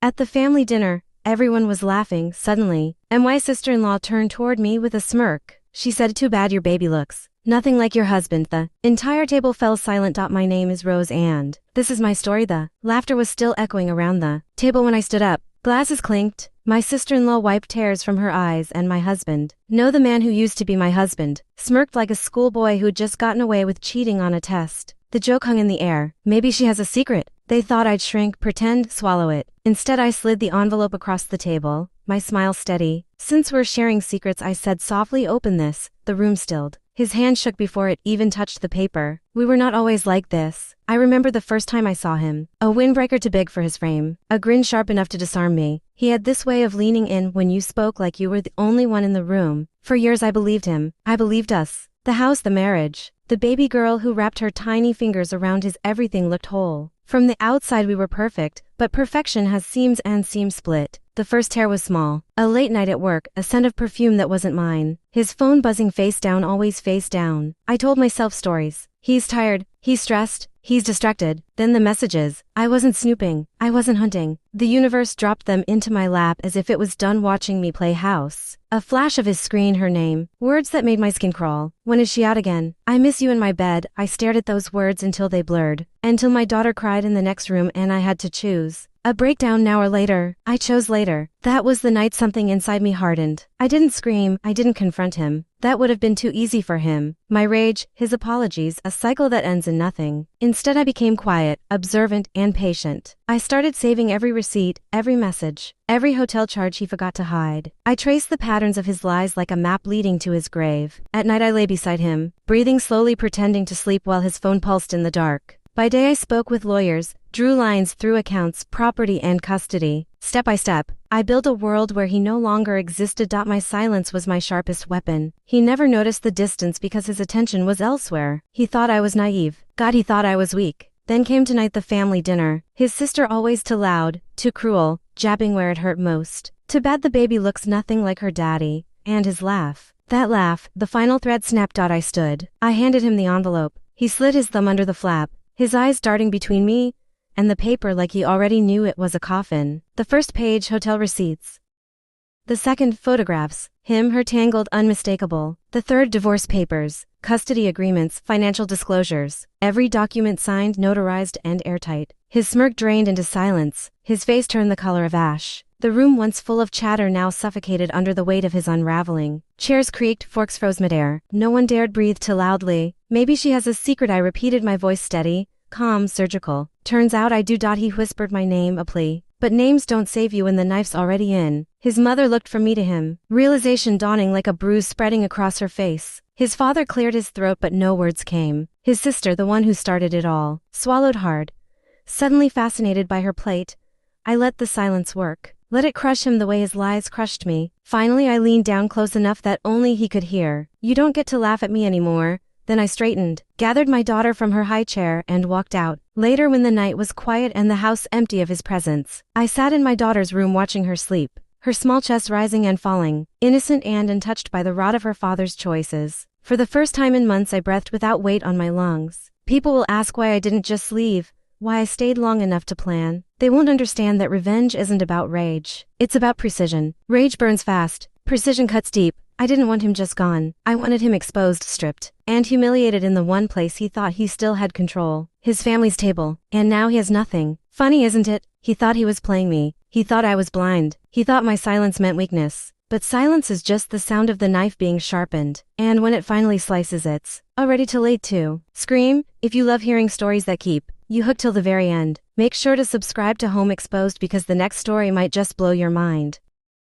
At the family dinner, everyone was laughing. Suddenly, and my sister-in-law turned toward me with a smirk. She said, "Too bad your baby looks nothing like your husband." The entire table fell silent. My name is Rose and this is my story. The laughter was still echoing around the table when I stood up. Glasses clinked. My sister-in-law wiped tears from her eyes, and my husband, no, the man who used to be my husband, smirked like a schoolboy who'd just gotten away with cheating on a test. The joke hung in the air. Maybe she has a secret. They thought I'd shrink, pretend, swallow it. Instead, I slid the envelope across the table, my smile steady. "Since we're sharing secrets," I said softly, "open this." The room stilled. His hand shook before it even touched the paper. We were not always like this. I remember the first time I saw him. A windbreaker too big for his frame. A grin sharp enough to disarm me. He had this way of leaning in when you spoke like you were the only one in the room. For years I believed him. I believed us. The house, the marriage. The baby girl who wrapped her tiny fingers around his everything looked whole. From the outside we were perfect, but perfection has seams and seams split. The first tear was small. A late night at work, a scent of perfume that wasn't mine. His phone buzzing face down, always face down. I told myself stories. He's tired, he's stressed, he's distracted. Then the messages. I wasn't snooping. I wasn't hunting. The universe dropped them into my lap as if it was done watching me play house. A flash of his screen, her name. Words that made my skin crawl. "When is she out again?" "I miss you in my bed." I stared at those words until they blurred. Until my daughter cried in the next room and I had to choose. A breakdown now or later. I chose later. That was the night something inside me hardened. I didn't scream. I didn't confront him. That would have been too easy for him. My rage, his apologies, a cycle that ends in nothing. Instead I became quiet, observant, and patient. I started saving every receipt, every message, every hotel charge he forgot to hide. I traced the patterns of his lies like a map leading to his grave. At night I lay beside him, breathing slowly, pretending to sleep while his phone pulsed in the dark. By day I spoke with lawyers, drew lines through accounts, property, and custody. Step by step, I built a world where he no longer existed. My silence was my sharpest weapon. He never noticed the distance because his attention was elsewhere. He thought I was naive. God, he thought I was weak. Then came tonight, the family dinner. His sister always too loud, too cruel, jabbing where it hurt most. Too bad the baby looks nothing like her daddy. And his laugh. That laugh, the final thread snapped. I stood. I handed him the envelope. He slid his thumb under the flap, his eyes darting between me and the paper like he already knew it was a coffin. The first page, hotel receipts. The second, photographs. Him, her, tangled, unmistakable. The third, divorce papers, custody agreements, financial disclosures. Every document signed, notarized, and airtight. His smirk drained into silence. His face turned the color of ash. The room, once full of chatter, now suffocated under the weight of his unraveling. Chairs creaked, forks froze midair. No one dared breathe too loudly. Maybe she has a secret, I repeated, my voice steady, calm, surgical. Turns out I do. He whispered my name, a plea. But names don't save you when the knife's already in. His mother looked from me to him, realization dawning like a bruise spreading across her face. His father cleared his throat but no words came. His sister, the one who started it all, swallowed hard. Suddenly fascinated by her plate, I let the silence work. Let it crush him the way his lies crushed me. Finally I leaned down close enough that only he could hear. "You don't get to laugh at me anymore." Then I straightened, gathered my daughter from her high chair, and walked out. Later, when the night was quiet and the house empty of his presence, I sat in my daughter's room watching her sleep, her small chest rising and falling, innocent and untouched by the rot of her father's choices. For the first time in months I breathed without weight on my lungs. People will ask why I didn't just leave, why I stayed long enough to plan. They won't understand that revenge isn't about rage. It's about precision. Rage burns fast. Precision cuts deep. I didn't want him just gone. I wanted him exposed, stripped, and humiliated in the one place he thought he still had control. His family's table. And now he has nothing. Funny, isn't it? He thought he was playing me. He thought I was blind. He thought my silence meant weakness. But silence is just the sound of the knife being sharpened. And when it finally slices, it's already too late to scream. If you love hearing stories that keep you hooked till the very end, make sure to subscribe to Home Exposed because the next story might just blow your mind.